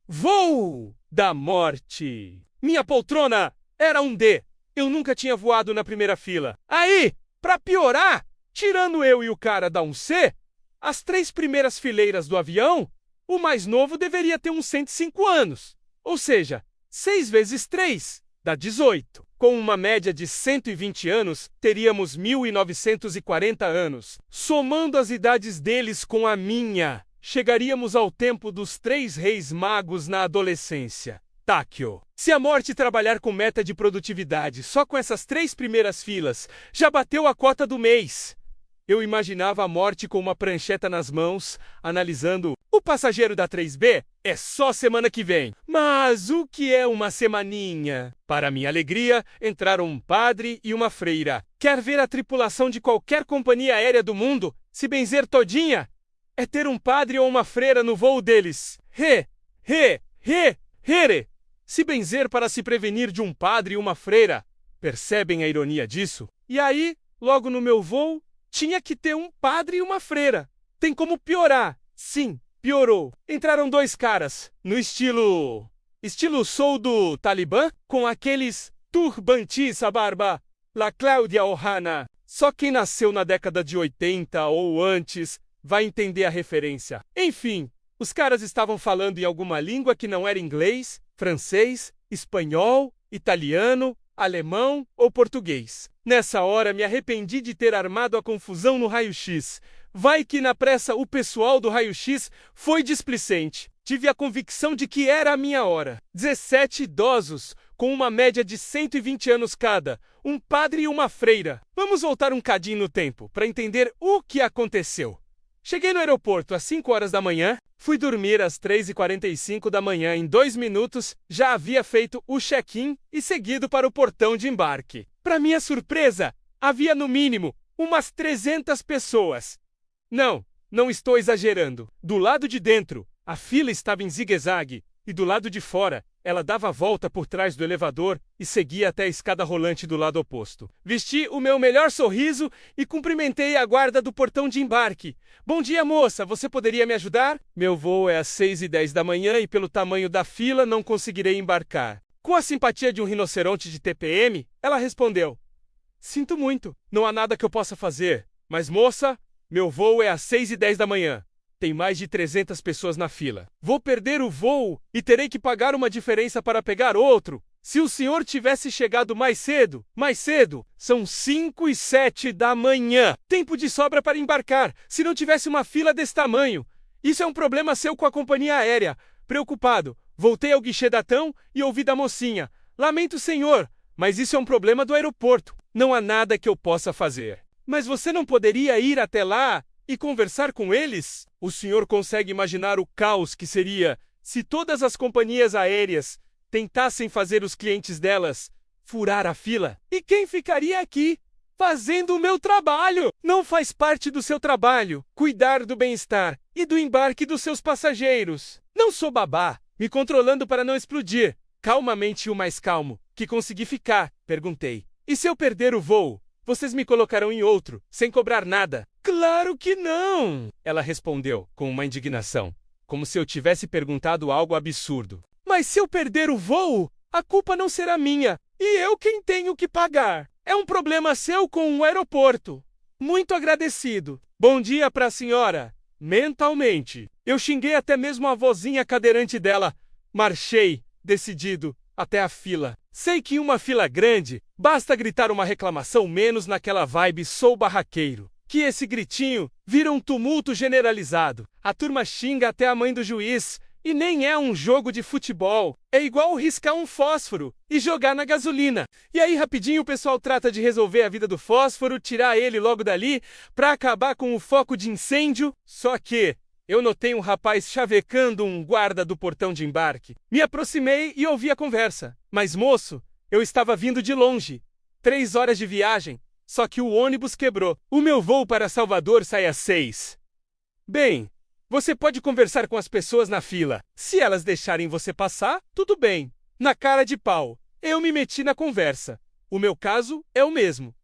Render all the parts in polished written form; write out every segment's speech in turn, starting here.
Voo da morte! Minha poltrona era um D. Eu nunca tinha voado na primeira fila. Aí, pra piorar, tirando eu e o cara da 1C, as 3 primeiras fileiras do avião, o mais novo deveria ter uns 105 anos. Ou seja, 6 vezes 3 dá 18. Com uma média de 120 anos, teríamos 1940 anos. Somando as idades deles com a minha, chegaríamos ao tempo dos 3 reis magos na adolescência. Táquio. Se a morte trabalhar com meta de produtividade só com essas 3 primeiras filas, já bateu a cota do mês. Eu imaginava a morte com uma prancheta nas mãos, analisando: o passageiro da 3B é só semana que vem. Mas o que é uma semaninha? Para minha alegria, entraram um padre e uma freira. Quer ver a tripulação de qualquer companhia aérea do mundo se benzer todinha? É ter um padre ou uma freira no voo deles. Here. Se benzer para se prevenir de um padre e uma freira. Percebem a ironia disso? E aí, logo no meu voo, tinha que ter um padre e uma freira. Tem como piorar. Sim, piorou. Entraram 2 caras, no estilo sou do Talibã, com aqueles turbantes à barba, La Cláudia Ohana. Só quem nasceu na década de 80 ou antes vai entender a referência. Enfim, os caras estavam falando em alguma língua que não era inglês, francês, espanhol, italiano, alemão ou português. Nessa hora me arrependi de ter armado a confusão no raio-x. Vai que na pressa o pessoal do raio-x foi displicente. Tive a convicção de que era a minha hora. 17 idosos, com uma média de 120 anos cada, um padre e uma freira. Vamos voltar um cadinho no tempo, para entender o que aconteceu. Cheguei no aeroporto às 5 horas da manhã, fui dormir às 3h45 da manhã. Em 2 minutos, já havia feito o check-in e seguido para o portão de embarque. Para minha surpresa, havia no mínimo umas 300 pessoas. Não estou exagerando. Do lado de dentro, a fila estava em zigue-zague, e do lado de fora, ela dava a volta por trás do elevador e seguia até a escada rolante do lado oposto. Vesti o meu melhor sorriso e cumprimentei a guarda do portão de embarque. Bom dia, moça, você poderia me ajudar? Meu voo é às 6h10 da manhã e pelo tamanho da fila não conseguirei embarcar. Com a simpatia de um rinoceronte de TPM, ela respondeu: sinto muito, não há nada que eu possa fazer. Mas moça, meu voo é às 6h10 da manhã. Tem mais de 300 pessoas na fila. Vou perder o voo e terei que pagar uma diferença para pegar outro. Se o senhor tivesse chegado mais cedo, são 5h07 da manhã. Tempo de sobra para embarcar, se não tivesse uma fila desse tamanho. Isso é um problema seu com a companhia aérea. Preocupado, voltei ao guichê da TAM e ouvi da mocinha: lamento, senhor, mas isso é um problema do aeroporto. Não há nada que eu possa fazer. Mas você não poderia ir até lá e conversar com eles? O senhor consegue imaginar o caos que seria se todas as companhias aéreas tentassem fazer os clientes delas furar a fila? E quem ficaria aqui fazendo o meu trabalho? Não faz parte do seu trabalho cuidar do bem-estar e do embarque dos seus passageiros. Não sou babá, me controlando para não explodir. Calmamente e o mais calmo que consegui ficar, perguntei: e se eu perder o voo? Vocês me colocarão em outro, sem cobrar nada? Claro que não! Ela respondeu, com uma indignação, como se eu tivesse perguntado algo absurdo. Mas se eu perder o voo, a culpa não será minha, e eu quem tenho que pagar. É um problema seu com o aeroporto. Muito agradecido. Bom dia para a senhora. Mentalmente. Eu xinguei até mesmo a vozinha cadeirante dela. Marchei, decidido, até a fila. Sei que em uma fila grande, basta gritar uma reclamação menos naquela vibe sou barraqueiro. Que esse gritinho vira um tumulto generalizado. A turma xinga até a mãe do juiz. E nem é um jogo de futebol. É igual riscar um fósforo e jogar na gasolina. E aí rapidinho o pessoal trata de resolver a vida do fósforo, tirar ele logo dali, pra acabar com o foco de incêndio. Só que eu notei um rapaz chavecando um guarda do portão de embarque. Me aproximei e ouvi a conversa. Mas moço, eu estava vindo de longe. 3 horas de viagem. Só que o ônibus quebrou. O meu voo para Salvador sai às 6. Bem, você pode conversar com as pessoas na fila. Se elas deixarem você passar, tudo bem. Na cara de pau, eu me meti na conversa. O meu caso é o mesmo.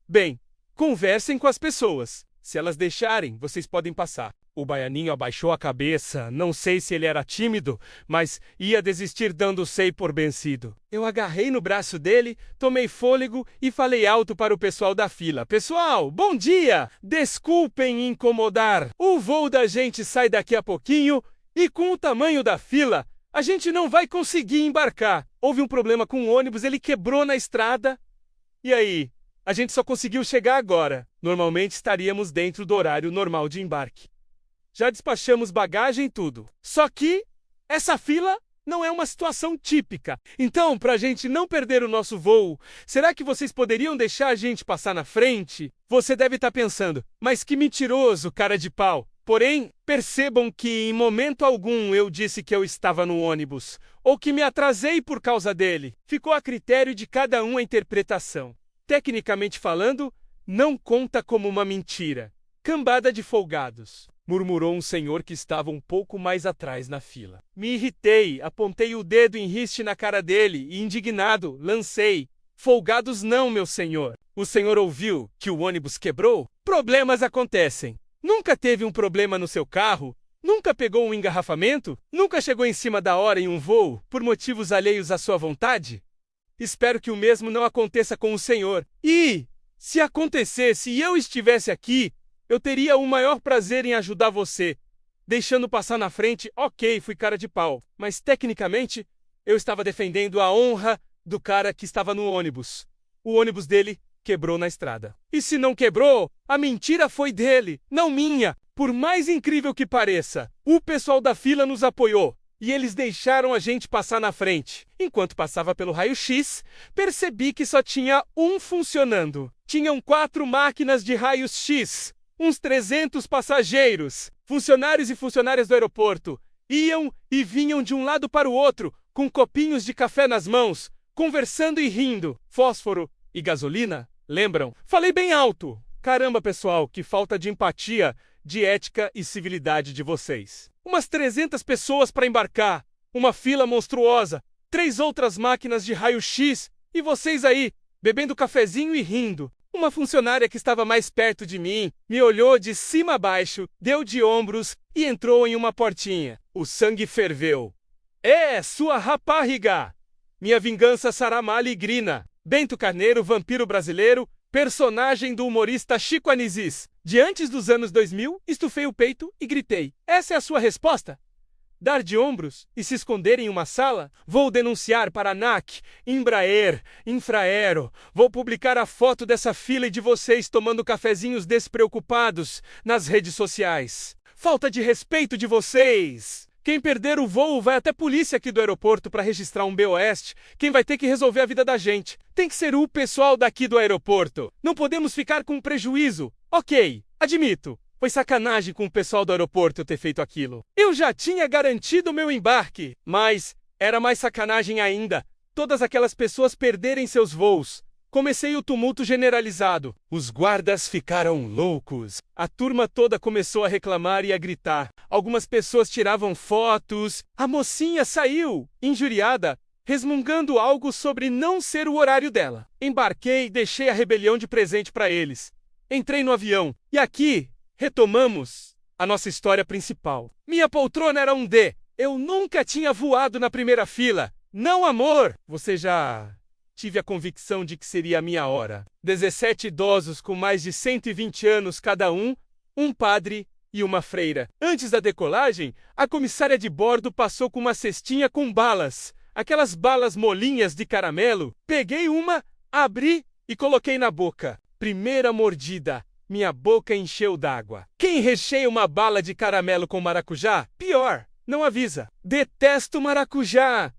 Bem, conversem com as pessoas. Se elas deixarem, vocês podem passar. O baianinho abaixou a cabeça, não sei se ele era tímido, mas ia desistir dando sei por vencido. Eu agarrei no braço dele, tomei fôlego e falei alto para o pessoal da fila. Pessoal, bom dia! Desculpem incomodar. O voo da gente sai daqui a pouquinho e com o tamanho da fila, a gente não vai conseguir embarcar. Houve um problema com o ônibus, ele quebrou na estrada. E aí? A gente só conseguiu chegar agora. Normalmente estaríamos dentro do horário normal de embarque. Já despachamos bagagem e tudo. Só que essa fila não é uma situação típica. Então, para a gente não perder o nosso voo, será que vocês poderiam deixar a gente passar na frente? Você deve estar pensando, mas que mentiroso, cara de pau. Porém, percebam que em momento algum eu disse que eu estava no ônibus, ou que me atrasei por causa dele. Ficou a critério de cada um a interpretação. Tecnicamente falando, não conta como uma mentira. Cambada de folgados, murmurou um senhor que estava um pouco mais atrás na fila. Me irritei, apontei o dedo em riste na cara dele e, indignado, lancei: folgados não, meu senhor. O senhor ouviu que o ônibus quebrou? Problemas acontecem. Nunca teve um problema no seu carro? Nunca pegou um engarrafamento? Nunca chegou em cima da hora em um voo por motivos alheios à sua vontade? Espero que o mesmo não aconteça com o senhor. E, se acontecesse e eu estivesse aqui, eu teria o maior prazer em ajudar você. Deixando passar na frente, ok, fui cara de pau. Mas, tecnicamente, eu estava defendendo a honra do cara que estava no ônibus. O ônibus dele quebrou na estrada. E se não quebrou, a mentira foi dele, não minha. Por mais incrível que pareça, o pessoal da fila nos apoiou. E eles deixaram a gente passar na frente. Enquanto passava pelo raio-x, percebi que só tinha um funcionando. Tinham 4 máquinas de raios-x, uns 300 passageiros, funcionários e funcionárias do aeroporto. Iam e vinham de um lado para o outro, com copinhos de café nas mãos, conversando e rindo. Fósforo e gasolina, lembram? Falei bem alto. Caramba, pessoal, que falta de empatia, de ética e civilidade de vocês. Umas 300 pessoas para embarcar, uma fila monstruosa, 3 outras máquinas de raio-x e vocês aí, bebendo cafezinho e rindo. Uma funcionária que estava mais perto de mim me olhou de cima a baixo, deu de ombros e entrou em uma portinha. O sangue ferveu. Sua rapariga! Minha vingança será maligrina. Bento Carneiro, vampiro brasileiro, personagem do humorista Chico Anísio. De antes dos anos 2000, estufei o peito e gritei: essa é a sua resposta? Dar de ombros e se esconder em uma sala? Vou denunciar para a ANAC, Embraer, Infraero. Vou publicar a foto dessa fila e de vocês tomando cafezinhos despreocupados nas redes sociais. Falta de respeito de vocês! Quem perder o voo vai até a polícia aqui do aeroporto para registrar um BOS. Quem vai ter que resolver a vida da gente tem que ser o pessoal daqui do aeroporto. Não podemos ficar com prejuízo. Ok, admito. Foi sacanagem com o pessoal do aeroporto eu ter feito aquilo. Eu já tinha garantido o meu embarque. Mas era mais sacanagem ainda. Todas aquelas pessoas perderem seus voos. Comecei o tumulto generalizado. Os guardas ficaram loucos. A turma toda começou a reclamar e a gritar. Algumas pessoas tiravam fotos. A mocinha saiu, injuriada, resmungando algo sobre não ser o horário dela. Embarquei e deixei a rebelião de presente para eles. Entrei no avião. E aqui, retomamos a nossa história principal. Minha poltrona era um D. Eu nunca tinha voado na primeira fila. Não, amor! Você já... Tive a convicção de que seria a minha hora. 17 idosos com mais de 120 anos cada um, um padre e uma freira. Antes da decolagem, a comissária de bordo passou com uma cestinha com balas. Aquelas balas molinhas de caramelo. Peguei uma, abri e coloquei na boca. Primeira mordida. Minha boca encheu d'água. Quem recheia uma bala de caramelo com maracujá? Pior, não avisa. Detesto maracujá.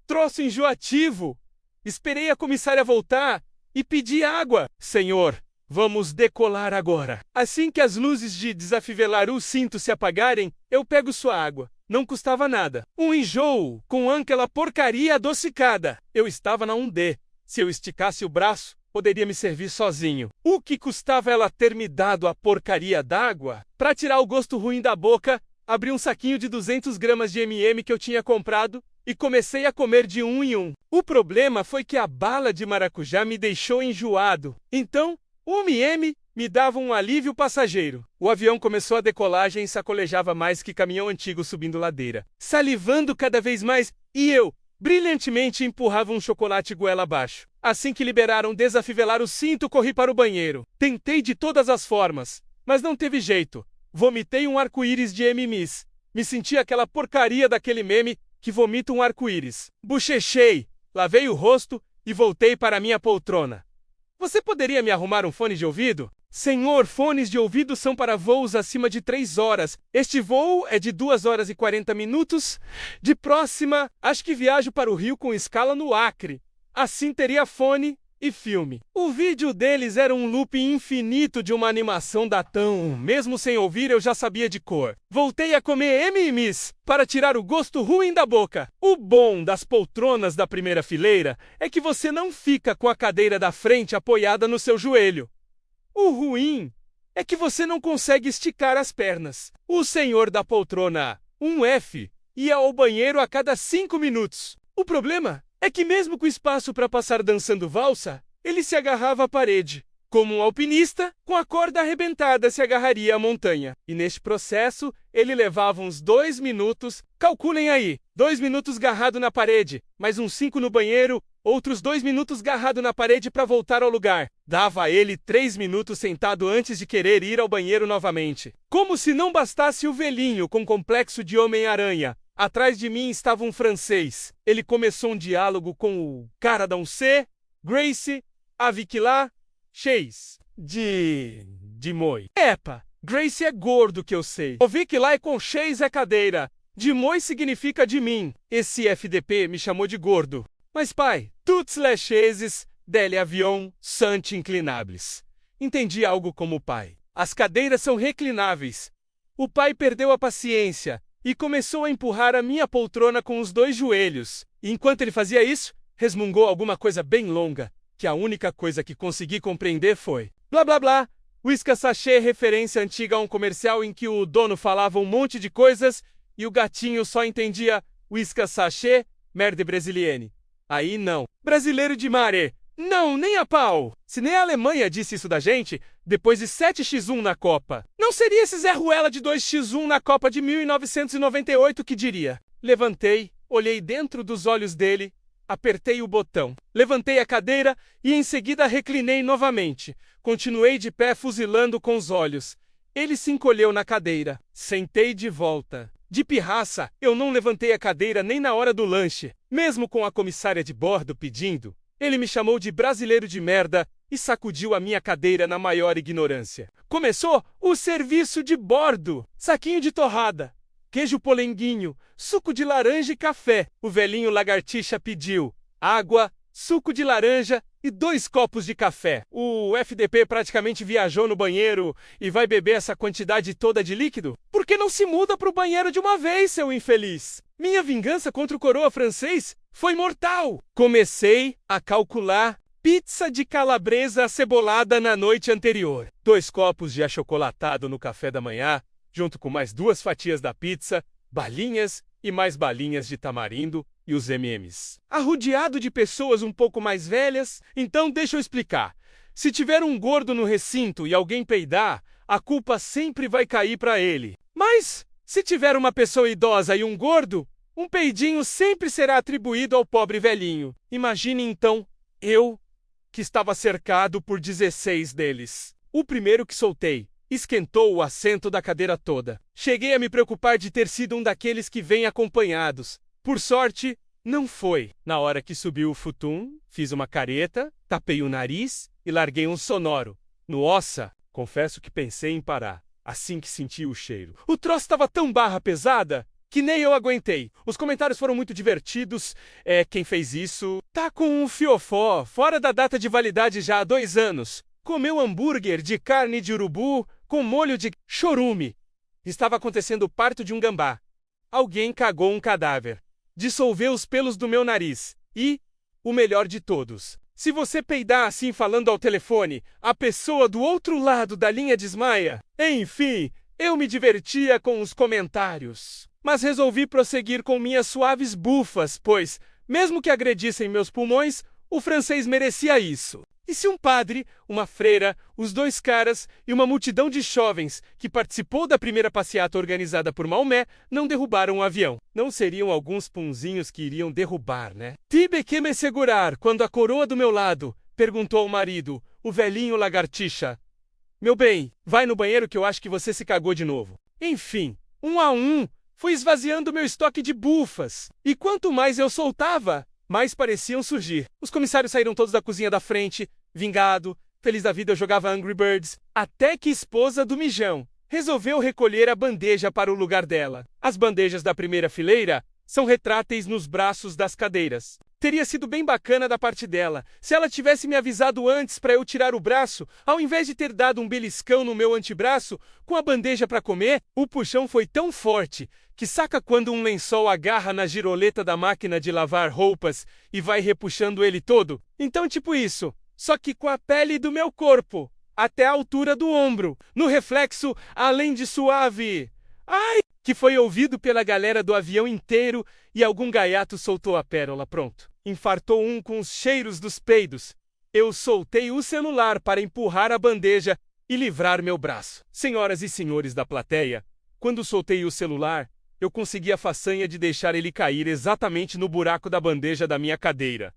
Troço enjoativo. Esperei a comissária voltar e pedi água. Senhor, vamos decolar agora. Assim que as luzes de desafivelar o cinto se apagarem, eu pego sua água. Não custava nada. Um enjoo com aquela porcaria adocicada. Eu estava na 1D. Se eu esticasse o braço, poderia me servir sozinho. O que custava ela ter me dado a porcaria d'água? Para tirar o gosto ruim da boca, abri um saquinho de 200 gramas de M&M que eu tinha comprado e comecei a comer de um em um. O problema foi que a bala de maracujá me deixou enjoado. Então, o M&M me dava um alívio passageiro. O avião começou a decolagem e sacolejava mais que caminhão antigo subindo ladeira. Salivando cada vez mais, e eu, brilhantemente, empurrava um chocolate goela abaixo. Assim que liberaram desafivelar o cinto, corri para o banheiro. Tentei de todas as formas, mas não teve jeito. Vomitei um arco-íris de M&M's. Me senti aquela porcaria daquele meme que vomita um arco-íris. Bochechei, lavei o rosto e voltei para minha poltrona. Você poderia me arrumar um fone de ouvido? Senhor, fones de ouvido são para voos acima de 3 horas. Este voo é de 2 horas e 40 minutos. De próxima, acho que viajo para o Rio com escala no Acre. Assim teria fone e filme. O vídeo deles era um loop infinito de uma animação da Tão. Mesmo sem ouvir, eu já sabia de cor. Voltei a comer M&M's para tirar o gosto ruim da boca. O bom das poltronas da primeira fileira é que você não fica com a cadeira da frente apoiada no seu joelho. O ruim é que você não consegue esticar as pernas. O senhor da poltrona 1F ia ao banheiro a cada 5 minutos. O problema é que mesmo com espaço para passar dançando valsa, ele se agarrava à parede. Como um alpinista, com a corda arrebentada se agarraria à montanha. E neste processo, ele levava uns 2 minutos, calculem aí, 2 minutos garrado na parede, mais uns 5 no banheiro, outros 2 minutos garrado na parede para voltar ao lugar. Dava a ele 3 minutos sentado antes de querer ir ao banheiro novamente. Como se não bastasse o velhinho com complexo de Homem-Aranha. Atrás de mim estava um francês. Ele começou um diálogo com o cara da 1C, Gracie, Avikila, Chase, de Moi. Epa, Gracie é gordo que eu sei. O Avikila é com Chase é cadeira. De Moi significa de mim. Esse FDP me chamou de gordo. Mas pai, toutes les chaises, delle avion, sont inclinables. Entendi algo como pai. As cadeiras são reclináveis. O pai perdeu a paciência e começou a empurrar a minha poltrona com os 2 joelhos. E enquanto ele fazia isso, resmungou alguma coisa bem longa, que a única coisa que consegui compreender foi blá blá blá, whisky sachê, referência antiga a um comercial em que o dono falava um monte de coisas e o gatinho só entendia whisky sachê, merde brasilienne. Aí não. Brasileiro de mare. Não, nem a pau. Se nem a Alemanha disse isso da gente, depois de 7x1 na Copa. Não seria esse Zé Ruela de 2x1 na Copa de 1998 que diria. Levantei, olhei dentro dos olhos dele, apertei o botão. Levantei a cadeira e em seguida reclinei novamente. Continuei de pé fuzilando com os olhos. Ele se encolheu na cadeira. Sentei de volta. De pirraça, eu não levantei a cadeira nem na hora do lanche. Mesmo com a comissária de bordo pedindo, ele me chamou de brasileiro de merda e sacudiu a minha cadeira na maior ignorância. Começou o serviço de bordo. Saquinho de torrada, queijo polenguinho, suco de laranja e café. O velhinho lagartixa pediu água, suco de laranja e 2 copos de café. O FDP praticamente viajou no banheiro e vai beber essa quantidade toda de líquido? Por que não se muda para o banheiro de uma vez, seu infeliz? Minha vingança contra o coroa francês foi mortal. Comecei a calcular pizza de calabresa acebolada na noite anterior. 2 copos de achocolatado no café da manhã, junto com mais 2 fatias da pizza, balinhas e mais balinhas de tamarindo e os M&M's. Arrodeado de pessoas um pouco mais velhas, então deixa eu explicar. Se tiver um gordo no recinto e alguém peidar, a culpa sempre vai cair para ele. Mas se tiver uma pessoa idosa e um gordo, um peidinho sempre será atribuído ao pobre velhinho. Imagine então, eu, que estava cercado por 16 deles. O primeiro que soltei esquentou o assento da cadeira toda. Cheguei a me preocupar de ter sido um daqueles que vêm acompanhados. Por sorte, não foi. Na hora que subiu o futum, fiz uma careta, tapei o nariz e larguei um sonoro. Nossa, confesso que pensei em parar, assim que senti o cheiro. O troço estava tão barra pesada que nem eu aguentei. Os comentários foram muito divertidos. Quem fez isso tá com um fiofó, fora da data de validade já há 2 anos. Comeu hambúrguer de carne de urubu com molho de chorume. Estava acontecendo o parto de um gambá. Alguém cagou um cadáver. Dissolveu os pelos do meu nariz. E, o melhor de todos, se você peidar assim falando ao telefone, a pessoa do outro lado da linha desmaia. Enfim, eu me divertia com os comentários. Mas resolvi prosseguir com minhas suaves bufas, pois, mesmo que agredissem meus pulmões, o francês merecia isso. E se um padre, uma freira, os dois caras e uma multidão de jovens que participou da primeira passeata organizada por Maomé não derrubaram o avião? Não seriam alguns punzinhos que iriam derrubar, né? Tibe que me segurar quando a coroa do meu lado, perguntou ao marido, o velhinho lagartixa. Meu bem, vai no banheiro que eu acho que você se cagou de novo. Enfim, um a um, fui esvaziando meu estoque de bufas. E quanto mais eu soltava, mais pareciam surgir. Os comissários saíram todos da cozinha da frente, vingado, feliz da vida eu jogava Angry Birds, até que esposa do mijão resolveu recolher a bandeja para o lugar dela. As bandejas da primeira fileira são retráteis nos braços das cadeiras. Teria sido bem bacana da parte dela, se ela tivesse me avisado antes para eu tirar o braço, ao invés de ter dado um beliscão no meu antebraço com a bandeja para comer. O puxão foi tão forte que saca quando um lençol agarra na giroleta da máquina de lavar roupas e vai repuxando ele todo? Então tipo isso, só que com a pele do meu corpo, até a altura do ombro, no reflexo além de suave. Ai! Que foi ouvido pela galera do avião inteiro e algum gaiato soltou a pérola. Pronto. Infartou um com os cheiros dos peidos. Eu soltei o celular para empurrar a bandeja e livrar meu braço. Senhoras e senhores da plateia, quando soltei o celular, eu consegui a façanha de deixar ele cair exatamente no buraco da bandeja da minha cadeira.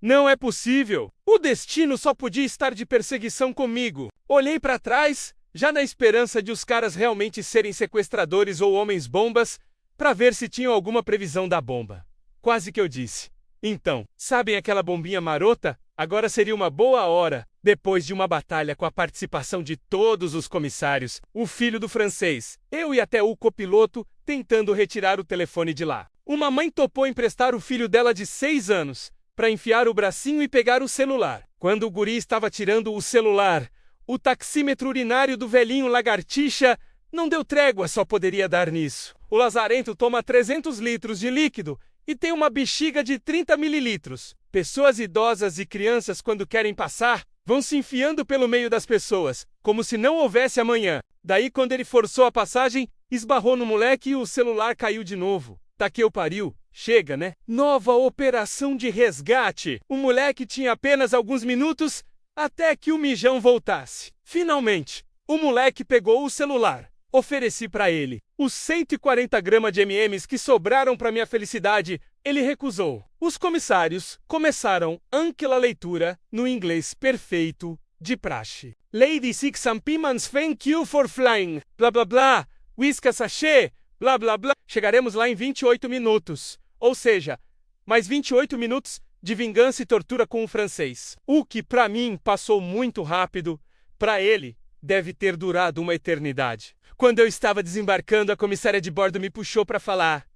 Não é possível! O destino só podia estar de perseguição comigo. Olhei para trás, já na esperança de os caras realmente serem sequestradores ou homens-bombas, para ver se tinham alguma previsão da bomba. Quase que eu disse. Então, sabem aquela bombinha marota? Agora seria uma boa hora, depois de uma batalha com a participação de todos os comissários, o filho do francês, eu e até o copiloto, tentando retirar o telefone de lá. Uma mãe topou emprestar o filho dela de 6 anos, para enfiar o bracinho e pegar o celular. Quando o guri estava tirando o celular, o taxímetro urinário do velhinho lagartixa não deu trégua, só poderia dar nisso. O lazarento toma 300 litros de líquido e tem uma bexiga de 30 mililitros. Pessoas idosas e crianças, quando querem passar, vão se enfiando pelo meio das pessoas, como se não houvesse amanhã. Daí, quando ele forçou a passagem, esbarrou no moleque e o celular caiu de novo. Tá que eu pariu. Chega, né? Nova operação de resgate. O moleque tinha apenas alguns minutos até que o mijão voltasse. Finalmente, o moleque pegou o celular. Ofereci para ele os 140 gramas de M&M's que sobraram para minha felicidade. Ele recusou. Os comissários começaram aquela leitura no inglês perfeito de praxe. Lady Six and Pimans, thank you for flying. Blá blá blá. Whiskas sachê. Blá blá blá. Chegaremos lá em 28 minutos. Ou seja, mais 28 minutos de vingança e tortura com o francês. O que para mim passou muito rápido, para ele deve ter durado uma eternidade. Quando eu estava desembarcando, a comissária de bordo me puxou para falar: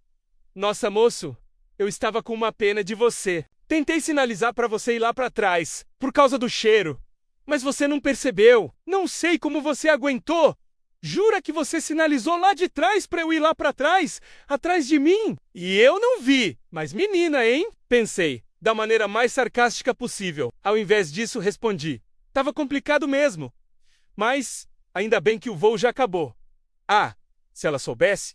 "Nossa, moço, eu estava com uma pena de você. Tentei sinalizar para você ir lá para trás, por causa do cheiro. Mas você não percebeu. Não sei como você aguentou. Jura que você sinalizou lá de trás para eu ir lá para trás, atrás de mim? E eu não vi. Mas menina, hein?" Pensei, da maneira mais sarcástica possível. Ao invés disso, respondi: "Tava complicado mesmo. Mas ainda bem que o voo já acabou." Ah, se ela soubesse,